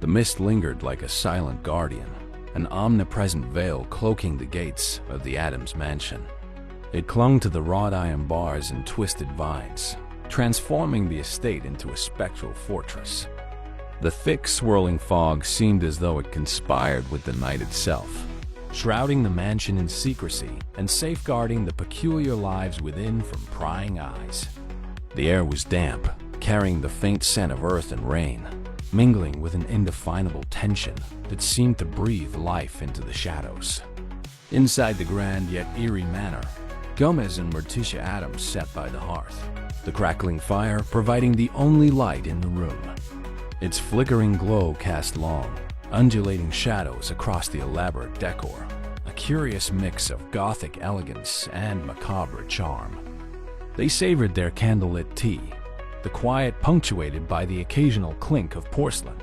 The mist lingered like a silent guardian, an omnipresent veil cloaking the gates of the Addams mansion. It clung to the wrought iron bars and twisted vines, transforming the estate into a spectral fortress. The thick, swirling fog seemed as though it conspired with the night itself, shrouding the mansion in secrecy and safeguarding the peculiar lives within from prying eyes. The air was damp, carrying the faint scent of earth and rain, mingling with an indefinable tension that seemed to breathe life into the shadows. Inside the grand yet eerie manor, Gomez and Morticia Addams sat by the hearth, the crackling fire providing the only light in the room. Its flickering glow cast long, undulating shadows across the elaborate decor, a curious mix of Gothic elegance and macabre charm. They savored their candlelit tea, the quiet punctuated by the occasional clink of porcelain.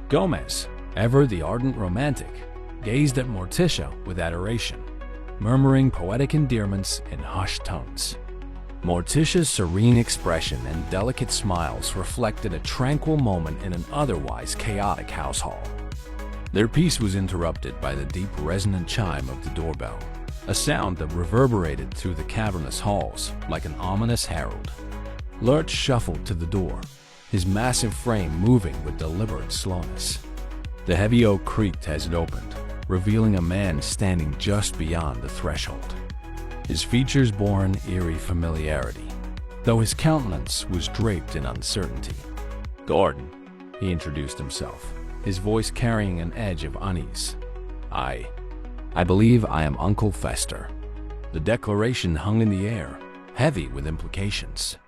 Gomez, ever the ardent romantic, gazed at Morticia with adoration, murmuring poetic endearments in hushed tones. Morticia's serene expression and delicate smiles reflected a tranquil moment in an otherwise chaotic household. Their peace was interrupted by the deep, resonant chime of the doorbell, a sound that reverberated through the cavernous halls like an ominous herald. Lurch shuffled to the door, his massive frame moving with deliberate slowness. The heavy oak creaked as it opened, revealing a man standing just beyond the threshold. His features bore an eerie familiarity, though his countenance was draped in uncertainty. "Gordon," he introduced himself, his voice carrying an edge of unease. I believe I am Uncle Fester." The declaration hung in the air, heavy with implications.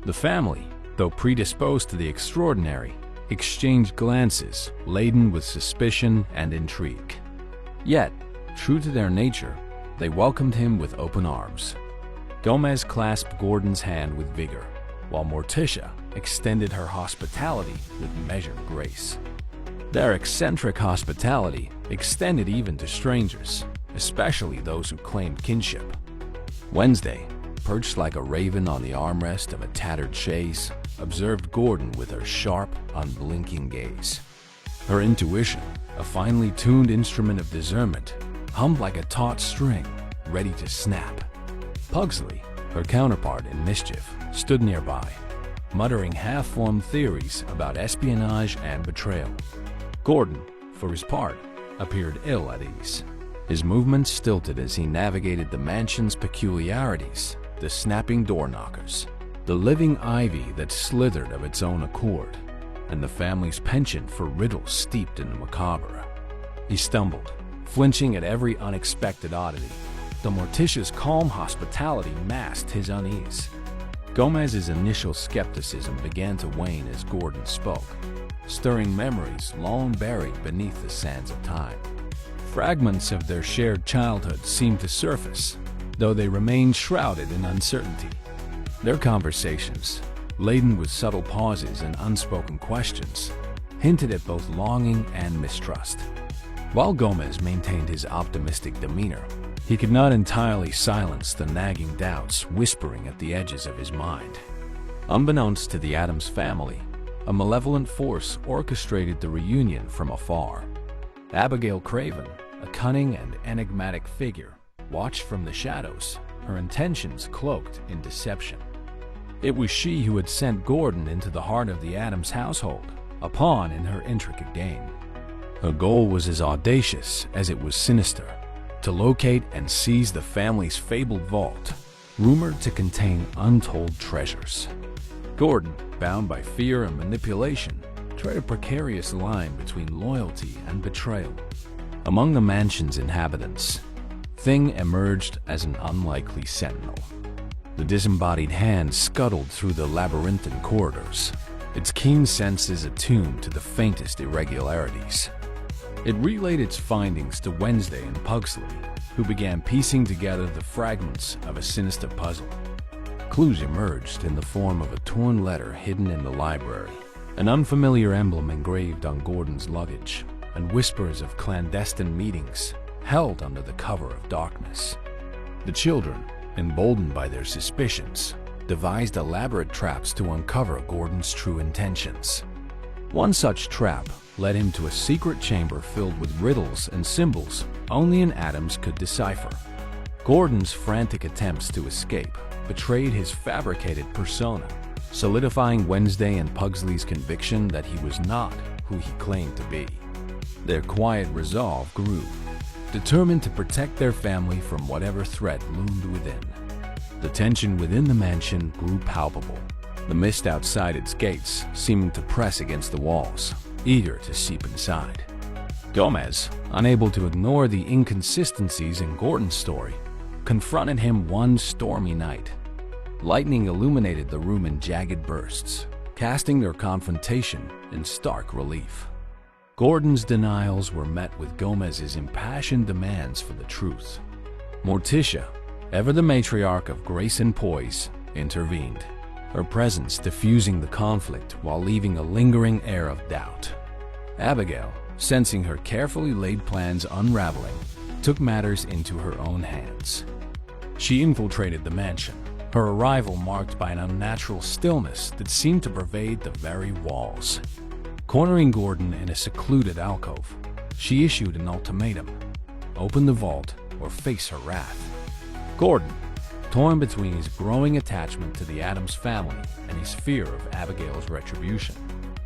The family, though predisposed to the extraordinary, exchanged glances laden with suspicion and intrigue. Yet, true to their nature, they welcomed him with open arms. Gomez clasped Gordon's hand with vigor, while Morticia extended her hospitality with measured grace. Their eccentric hospitality extended even to strangers, especially those who claimed kinship. Wednesday, perched like a raven on the armrest of a tattered chaise, observed Gordon with her sharp, unblinking gaze. Her intuition, a finely tuned instrument of discernment, hummed like a taut string, ready to snap. Pugsley, her counterpart in mischief, stood nearby, muttering half-formed theories about espionage and betrayal. Gordon, for his part, appeared ill at ease. His movements stilted as he navigated the mansion's peculiarities, the snapping door knockers, the living ivy that slithered of its own accord, and the family's penchant for riddles steeped in the macabre. He stumbled, flinching at every unexpected oddity. The Morticia's calm hospitality masked his unease. Gomez's initial skepticism began to wane as Gordon spoke, stirring memories long buried beneath the sands of time. Fragments of their shared childhood seemed to surface, though they remained shrouded in uncertainty. Their conversations, laden with subtle pauses and unspoken questions, hinted at both longing and mistrust. While Gomez maintained his optimistic demeanor, he could not entirely silence the nagging doubts whispering at the edges of his mind. Unbeknownst to the Addams family, a malevolent force orchestrated the reunion from afar. Abigail Craven, a cunning and enigmatic figure, watched from the shadows, her intentions cloaked in deception. It was she who had sent Gordon into the heart of the Addams household, a pawn in her intricate game. Her goal was as audacious as it was sinister: to locate and seize the family's fabled vault, rumored to contain untold treasures. Gordon, bound by fear and manipulation, tread a precarious line between loyalty and betrayal. Among the mansion's inhabitants, Thing emerged as an unlikely sentinel. The disembodied hand scuttled through the labyrinthine corridors, its keen senses attuned to the faintest irregularities. It relayed its findings to Wednesday and Pugsley, who began piecing together the fragments of a sinister puzzle. Clues emerged in the form of a torn letter hidden in the library, an unfamiliar emblem engraved on Gordon's luggage, and whispers of clandestine meetings held under the cover of darkness. The children, emboldened by their suspicions, devised elaborate traps to uncover Gordon's true intentions. One such trap led him to a secret chamber filled with riddles and symbols only an Addams could decipher. Gordon's frantic attempts to escape betrayed his fabricated persona, solidifying Wednesday and Pugsley's conviction that he was not who he claimed to be. Their quiet resolve grew, determined to protect their family from whatever threat loomed within. The tension within the mansion grew palpable, the mist outside its gates seeming to press against the walls, eager to seep inside. Gomez, unable to ignore the inconsistencies in Gordon's story, confronted him one stormy night. Lightning illuminated the room in jagged bursts, casting their confrontation in stark relief. Gordon's denials were met with Gomez's impassioned demands for the truth. Morticia, ever the matriarch of grace and poise, intervened, her presence diffusing the conflict while leaving a lingering air of doubt. Abigail, sensing her carefully laid plans unraveling, took matters into her own hands. She infiltrated the mansion, her arrival marked by an unnatural stillness that seemed to pervade the very walls. Cornering Gordon in a secluded alcove, she issued an ultimatum: open the vault or face her wrath. Gordon, torn between his growing attachment to the Addams family and his fear of Abigail's retribution,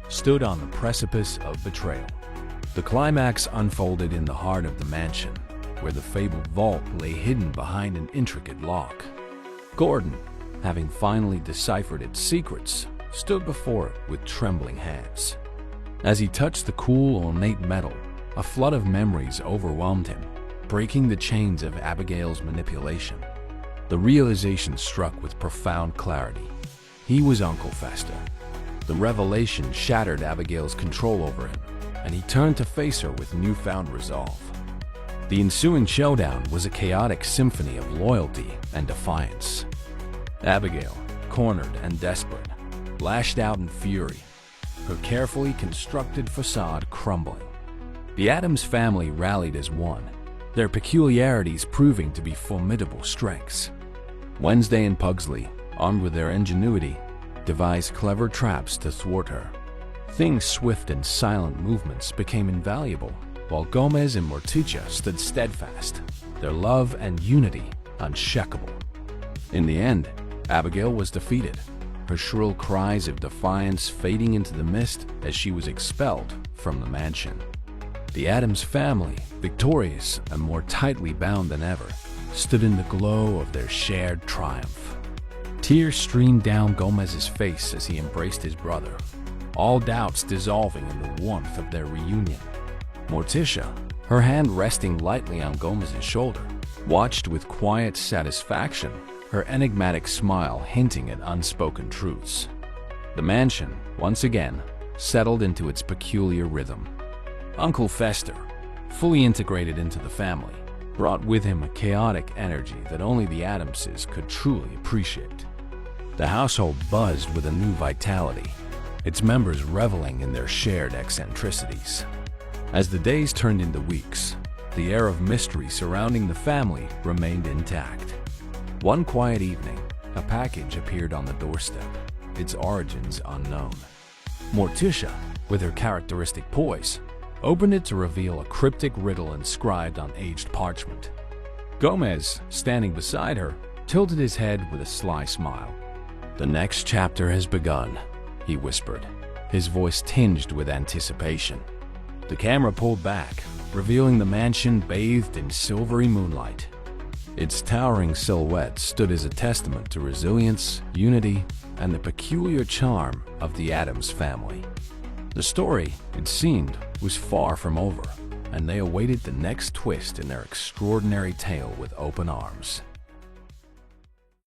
stood on the precipice of betrayal. The climax unfolded in the heart of the mansion, where the fabled vault lay hidden behind an intricate lock. Gordon, having finally deciphered its secrets, stood before it with trembling hands. As he touched the cool, ornate metal, a flood of memories overwhelmed him, breaking the chains of Abigail's manipulation. The realization struck with profound clarity. He was Uncle Fester. The revelation shattered Abigail's control over him, and he turned to face her with newfound resolve. The ensuing showdown was a chaotic symphony of loyalty and defiance. Abigail, cornered and desperate, lashed out in fury, her carefully constructed facade crumbling. The Addams family rallied as one, their peculiarities proving to be formidable strengths. Wednesday and Pugsley, armed with their ingenuity, devised clever traps to thwart her. Things swift and silent movements became invaluable, while Gomez and Morticia stood steadfast, their love and unity unshakable. In the end, Abigail was defeated, her shrill cries of defiance fading into the mist as she was expelled from the mansion. The Addams family, victorious and more tightly bound than ever, stood in the glow of their shared triumph. Tears streamed down Gomez's face as he embraced his brother, all doubts dissolving in the warmth of their reunion. Morticia, her hand resting lightly on Gomez's shoulder, watched with quiet satisfaction, her enigmatic smile hinting at unspoken truths. The mansion, once again, settled into its peculiar rhythm. Uncle Fester, fully integrated into the family, brought with him a chaotic energy that only the Addamses could truly appreciate. The household buzzed with a new vitality, its members reveling in their shared eccentricities. As the days turned into weeks, the air of mystery surrounding the family remained intact. One quiet evening, a package appeared on the doorstep, its origins unknown. Morticia, with her characteristic poise, opened it to reveal a cryptic riddle inscribed on aged parchment. Gomez, standing beside her, tilted his head with a sly smile. "The next chapter has begun," he whispered, his voice tinged with anticipation. The camera pulled back, revealing the mansion bathed in silvery moonlight. Its towering silhouette stood as a testament to resilience, unity, and the peculiar charm of the Addams family. The story, it seemed, was far from over, and they awaited the next twist in their extraordinary tale with open arms.